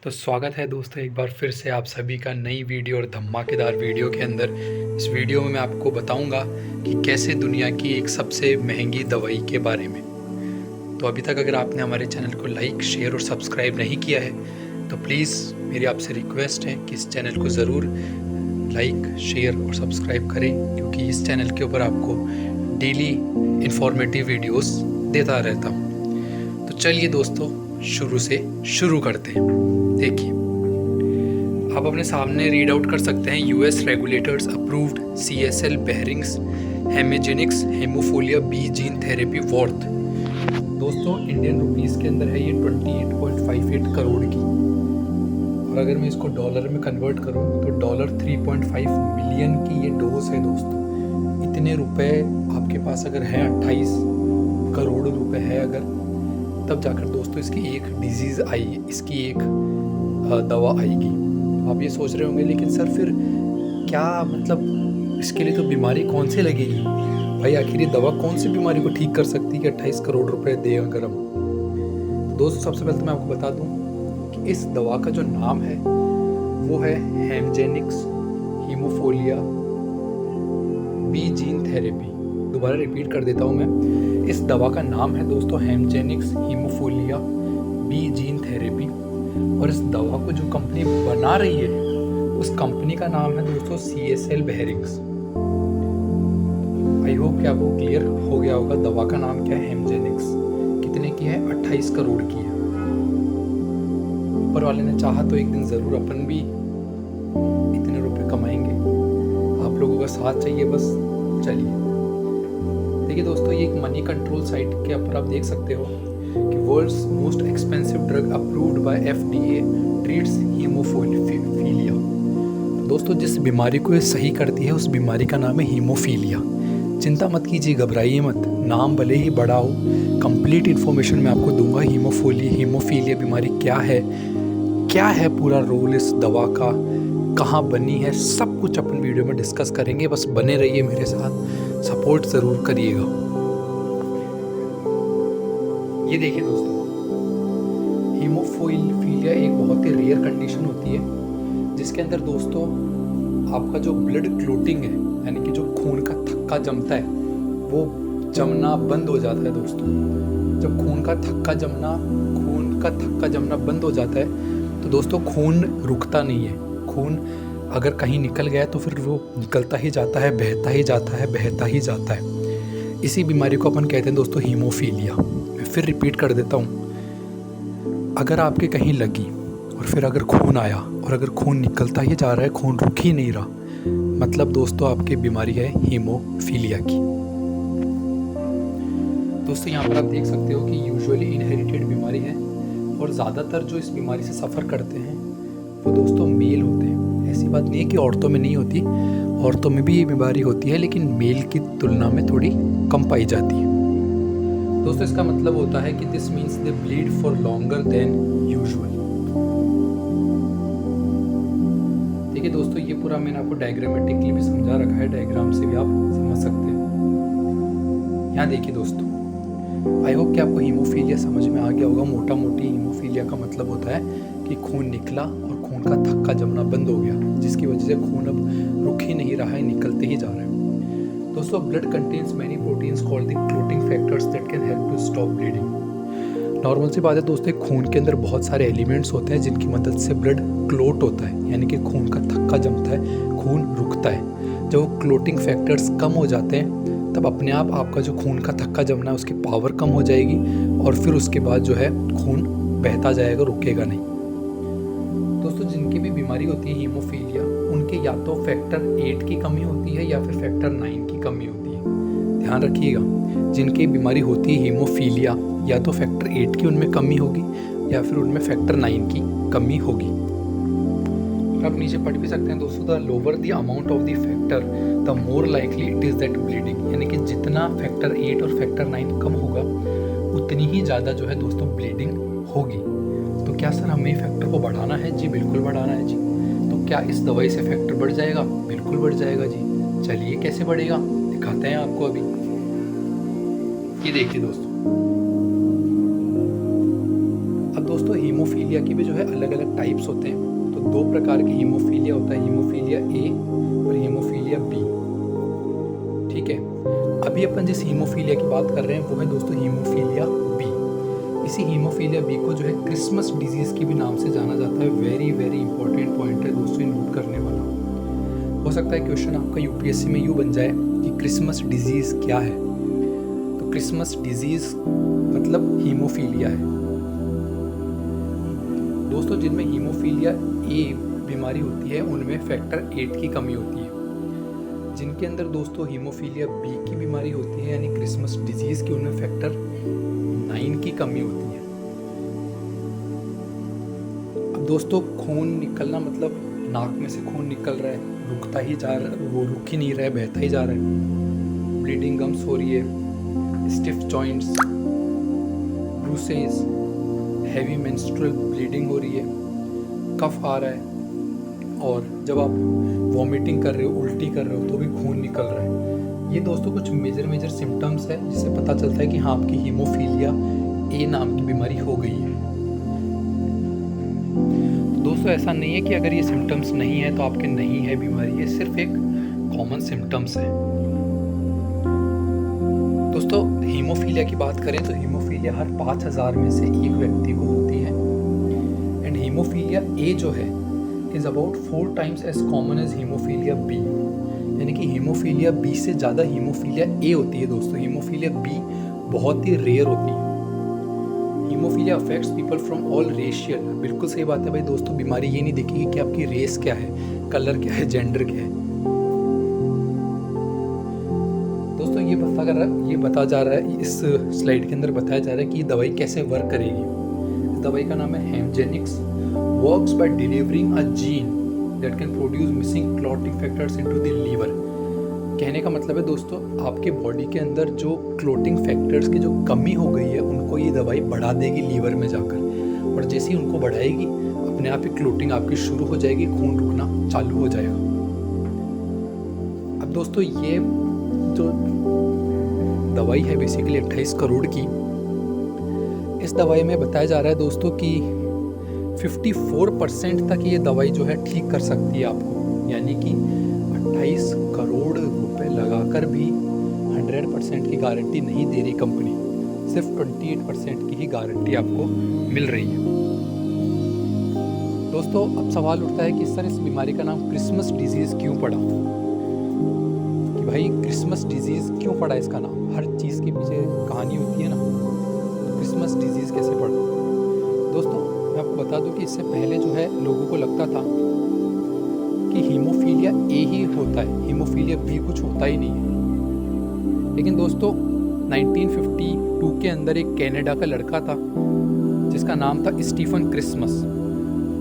तो स्वागत है दोस्तों एक बार फिर से आप सभी का नई वीडियो और धमाकेदार वीडियो के अंदर। इस वीडियो में मैं आपको बताऊंगा कि कैसे दुनिया की एक सबसे महंगी दवाई के बारे में। तो अभी तक अगर आपने हमारे चैनल को लाइक, शेयर और सब्सक्राइब नहीं किया है तो प्लीज़ मेरी आपसे रिक्वेस्ट है कि इस चैनल को ज़रूर लाइक, शेयर और सब्सक्राइब करें, क्योंकि इस चैनल के ऊपर आपको डेली इंफॉर्मेटिव वीडियोस देता रहता हूँ। तो चलिए दोस्तों शुरू से शुरू करते हैं। देखिए, आप अपने सामने रीड आउट कर सकते हैं। US regulators approved CSL Behring's Hemgenix hemophilia B gene therapy worth. दोस्तों इंडियन रुपीस के अंदर है ये 28.58 करोड़ की, और अगर मैं इसको डॉलर में कन्वर्ट करूँ तो $3.5 मिलियन की ये डोज है। दोस्तों इतने रुपए आपके पास अगर है, 28 करोड़ रुपए है अगर, तब जाकर दोस्तों इसकी एक डिजीज़ आई, इसकी एक दवा आएगी। आप ये सोच रहे होंगे लेकिन सर फिर क्या मतलब, इसके लिए तो बीमारी कौन सी लगेगी भाई, आखिर ये दवा कौन सी बीमारी को ठीक कर सकती है कि 28 करोड़ रुपए दे अगर हम। तो दोस्तों सबसे पहले तो मैं आपको बता दूं कि इस दवा का जो नाम है वो है हेमजेनिक्स हीमोफोलिया बी जीन थेरेपी। दोबारा रिपीट कर देता हूँ मैं, इस दवा का नाम है दोस्तों हेमजेनिक्स हीमोफोलिया बी जीन थेरेपी, और इस दवा को जो कंपनी बना रही है उस कंपनी का नाम है दोस्तों CSL बेहरिंग्स। आई होप कि आपको क्लियर हो गया होगा दवा का नाम क्या है, हेमजेनिक्स। कितने की है? 28 करोड़ की है। ऊपर वाले ने चाहा तो एक दिन ज़रूर अपन भी इतने रुपए कमाएंगे। आप लोगों का साथ चाहिए बस। चलिए देखिए दोस्तों, ये एक मनी कंट्रोल साइट के ऊपर आप देख सकते हो कि world's most expensive drug approved by FDA treats haemophilia. दोस्तों जिस बीमारी को ये सही करती है उस बीमारी का नाम है हीमोफीलिया। चिंता मत कीजिए, घबराइए मत, नाम भले ही बड़ा हो, कंप्लीट इन्फॉर्मेशन मैं आपको दूंगा। हीमोफीलिया बीमारी क्या है पूरा रोल इस दवा का, कहाँ बनी है, सब कुछ अपन वीडियो में डिस्कस करेंगे। बस बने रहिए मेरे साथ, सपोर्ट ज़रूर करिएगा। ये देखिए दोस्तों, हीमोफीलिया एक बहुत ही रेयर कंडीशन होती है जिसके अंदर दोस्तों आपका जो ब्लड क्लोटिंग है, यानी कि जो खून का थक्का जमता है, वो जमना बंद हो जाता है। दोस्तों जब खून का थक्का जमना बंद हो जाता है तो दोस्तों खून रुकता नहीं है। खून अगर कहीं निकल गया तो फिर वो निकलता ही जाता है, बहता ही जाता है। इसी बीमारी को अपन कहते हैं दोस्तों हीमोफीलिया। मैं फिर रिपीट कर देता हूँ, अगर आपके कहीं लगी और फिर अगर खून आया और अगर खून निकलता ही जा रहा है, खून रुक ही नहीं रहा, मतलब दोस्तों आपकी बीमारी है हीमोफीलिया की। दोस्तों यहाँ पर आप देख सकते हो कि यूजुअली इनहेरिटेड बीमारी है, और ज़्यादातर जो इस बीमारी से सफ़र करते हैं वो दोस्तों मेल होते हैं। ऐसी बात नहीं है कि औरतों में नहीं होती, औरतों में भी ये बीमारी होती है, लेकिन मेल की तुलना में थोड़ी कम पाई जाती है। दोस्तों इसका मतलब होता है कि this means they bleed for longer than usual. देखिए दोस्तों, ये पूरा मैंने आपको डायग्रामेटिकली भी समझा रखा है, डायग्राम से भी आप समझ सकते हैं। यहाँ देखिए दोस्तों, आई होप कि आपको हीमोफीलिया समझ में आ गया होगा। मोटा मोटी हीमोफीलिया का मतलब होता है कि खून निकला और खून का थक्का जमना बंद हो गया, जिसकी वजह से खून अब रुक ही नहीं रहा है, निकलते ही जा रहा है। दोस्तों blood contains many proteins called the clotting factors that can help to stop bleeding. Normal सी बात है दोस्तों, खून के अंदर बहुत सारे एलिमेंट्स होते हैं जिनकी मदद से ब्लड क्लोट होता है, यानी कि खून का थक्का जमता है, खून रुकता है। जब वो क्लोटिंग फैक्टर्स कम हो जाते हैं तब अपने आप आपका जो खून का थक्का जमना है उसकी पावर कम हो जाएगी, और फिर उसके बाद जो है खून बहता जाएगा, रुकेगा नहीं। दोस्तों जिनकी भी बीमारी होती है हीमोफीलिया, उनके या तो फैक्टर 8 की कमी होती है या फिर फैक्टर 9 की कमी होती है। ध्यान रखिएगा, जिनकी बीमारी होती है हीमोफीलिया, या तो फैक्टर 8 की उनमें कमी होगी या फिर उनमें फैक्टर 9 की कमी होगी। आप नीचे पढ़ भी सकते हैं दोस्तों, the lower the amount of the factor the more likely it is that bleeding, यानी कि जितना फैक्टर 8 और फैक्टर 9 कम होगा उतनी ही ज़्यादा जो है दोस्तों ब्लीडिंग होगी। तो क्या सर हमें फैक्टर को बढ़ाना है? जी बिल्कुल बढ़ाना है जी। तो क्या इस दवाई से फैक्टर बढ़ जाएगा? बिल्कुल बढ़ जाएगा जी। चलिए कैसे बढ़ेगा दिखाते हैं आपको अभी। ये देखिए दोस्तों, दोस्तों हीमोफीलिया की भी जो है अलग अलग टाइप्स होते हैं। तो दो प्रकार के हीमोफीलिया होता है, हीमोफीलिया ए और हीमोफीलिया बी। ठीक है, अभी अपन जिस हीमोफीलिया की बात कर रहे हैं वो है दोस्तों हीमोफीलिया बी। इसी हीमोफीलिया बी को जो है क्रिसमस डिजीज़ के भी नाम से जाना जाता है। वेरी वेरी इंपॉर्टेंट पॉइंट है दोस्तों, नोट करने वाला। हो सकता है क्वेश्चन आपका यूपीएससी में यूँ बन जाए कि क्रिसमस डिजीज़ क्या है। तो क्रिसमस डिजीज़ मतलब हीमोफीलिया है दोस्तों। जिनमें हीमोफीलिया ए बीमारी होती है उनमें फैक्टर 8 की कमी होती है। जिनके अंदर दोस्तों हीमोफीलिया बी की बीमारी होती है यानी क्रिसमस डिजीज़ की, उनमें फैक्टर 9 की कमी होती है। अब दोस्तों खून निकलना मतलब नाक में से खून निकल रहा है, रुकता ही जा रहा है, वो रुक ही नहीं रहा है, बहता ही जा रहा है। ब्लीडिंग गम्स हो रही है, stiff joints, bruises, heavy menstrual bleeding हो रही है, कफ आ रहा है, और जब आप वॉमिटिंग कर रहे हो, उल्टी कर रहे हो तो भी खून निकल रहा है। ये दोस्तों कुछ मेजर सिम्टम्स है जिससे पता चलता है कि हाँ आपकी हीमोफीलिया ए नाम की बीमारी हो गई है। तो दोस्तों ऐसा नहीं है कि अगर ये सिम्टम्स नहीं है तो आपके नहीं है बीमारी, ये सिर्फ एक कॉमन सिम्टम्स है। दोस्तों हीमोफीलिया की बात करें तो हीमोफीलिया हर 5000 में से एक व्यक्ति को होती है। एंड हीमोफीलिया ए जो है is about 4 times as common as haemophilia B, यानी कि हीमोफीलिया बी से ज़्यादा हीमोफीलिया ए होती है दोस्तों। हीमोफीलिया बी बहुत ही रेयर होती है। Haemophilia affects people from all racial, बिल्कुल सही बात है भाई दोस्तों। बीमारी ये नहीं देखेगी कि आपकी रेस क्या है, कलर क्या है, जेंडर क्या है। दोस्तों ये बता जा रहा है, इस स्लाइड के अंदर बताया जा रहा है कि दवाई कैसे वर्क करेगी। इस दवाई का नाम है हेमजेनिक्स, works by delivering a gene that can produce missing clotting factors into the liver। कहने का मतलब है दोस्तों आपके बॉडी के अंदर जो क्लोटिंग फैक्टर्स की जो कमी हो गई है उनको ये दवाई बढ़ा देगी लीवर में जाकर, और जैसे ही उनको बढ़ाएगी अपने आप ही क्लोटिंग आपकी शुरू हो जाएगी, खून रुकना चालू हो जाएगा। अब दोस्तों ये जो दवाई है बेसिकली 28 करोड़ की, इस दवाई में बताया जा रहा है दोस्तों कि 54% तक ये दवाई जो है ठीक कर सकती है आपको, यानी कि 28 करोड़ रुपए लगाकर भी 100% की गारंटी नहीं दे रही कंपनी, सिर्फ 28% की ही गारंटी आपको मिल रही है। दोस्तों अब सवाल उठता है कि सर इस बीमारी का नाम क्रिसमस डिजीज़ क्यों पड़ा, कि भाई क्रिसमस डिजीज़ क्यों पड़ा इसका नाम। हर चीज़ के पीछे कहानी होती है ना, तो क्रिसमस डिजीज़ कैसे पड़ा। दोस्तों मैं आपको बता दूं कि इससे पहले जो है लोगों को लगता था कि हीमोफीलिया ए ही होता है, हीमोफीलिया बी कुछ होता ही नहीं है। लेकिन दोस्तों 1952 के अंदर एक कनाडा का लड़का था जिसका नाम था स्टीफन क्रिसमस,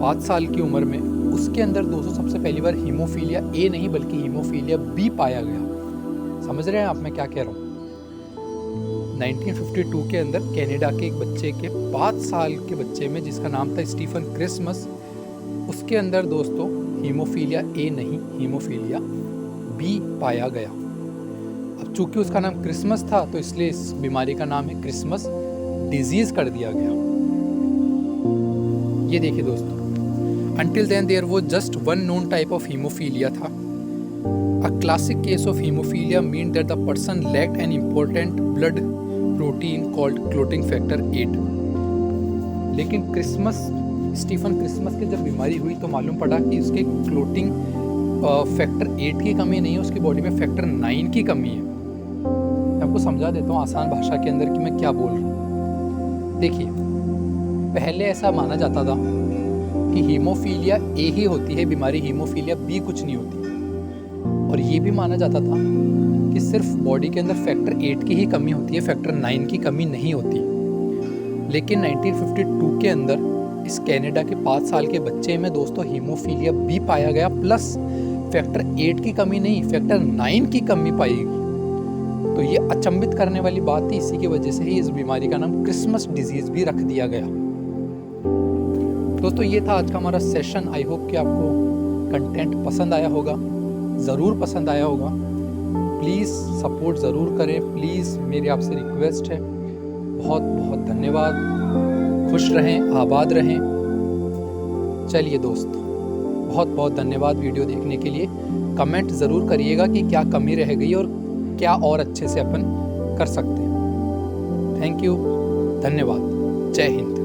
5 साल की उम्र में उसके अंदर दोस्तों सबसे पहली बार हीमोफीलिया ए नहीं बल्कि हीमोफीलिया बी पाया गया। समझ रहे हैं आप मैं क्या कह रहा हूँ। 1952 के अंदर कनाडा के एक बच्चे के 5 साल के बच्चे में जिसका नाम था स्टीफन क्रिसमस, उसके अंदर दोस्तों हीमोफीलिया ए नहीं हीमोफीलिया बी पाया गया। अब चूंकि उसका नाम क्रिसमस था तो इसलिए इस बीमारी का नाम है क्रिसमस डिजीज़ कर दिया गया। ये देखिए दोस्तों, until then there was just one known type of hemophilia था। A classic case of hemophilia meant that the person lacked an important blood protein called clotting factor 8। लेकिन स्टीफन क्रिसमस की जब बीमारी हुई तो मालूम पड़ा कि उसके क्लोटिंग फैक्टर 8 की कमी नहीं है, उसकी बॉडी में फैक्टर 9 की कमी है। मैं आपको समझा देता हूँ आसान भाषा के अंदर कि मैं क्या बोल रहा हूँ। देखिए पहले ऐसा माना जाता था कि हीमोफीलिया ए ही होती है बीमारी, हीमोफीलिया बी कुछ नहीं होती, और ये भी माना जाता था कि सिर्फ बॉडी के अंदर फैक्टर 8 की ही कमी होती है, फैक्टर 9 की कमी नहीं होती। लेकिन 1952 के अंदर इस कनाडा के 5 साल के बच्चे में दोस्तों हीमोफीलिया बी पाया गया, प्लस फैक्टर 8 की कमी नहीं फैक्टर 9 की कमी पाई गई। तो ये अचंभित करने वाली बात थी, इसी की वजह से ही इस बीमारी का नाम क्रिसमस डिजीज़ भी रख दिया गया। दोस्तों ये था आज का हमारा सेशन। आई होप कि आपको कंटेंट पसंद आया होगा, ज़रूर पसंद आया होगा। प्लीज़ सपोर्ट ज़रूर करें, प्लीज़ मेरी आपसे रिक्वेस्ट है। बहुत बहुत धन्यवाद। खुश रहें, आबाद रहें। चलिए दोस्त, बहुत बहुत धन्यवाद वीडियो देखने के लिए। कमेंट ज़रूर करिएगा कि क्या कमी रह गई और क्या और अच्छे से अपन कर सकते हैं। थैंक यू, धन्यवाद, जय हिंद।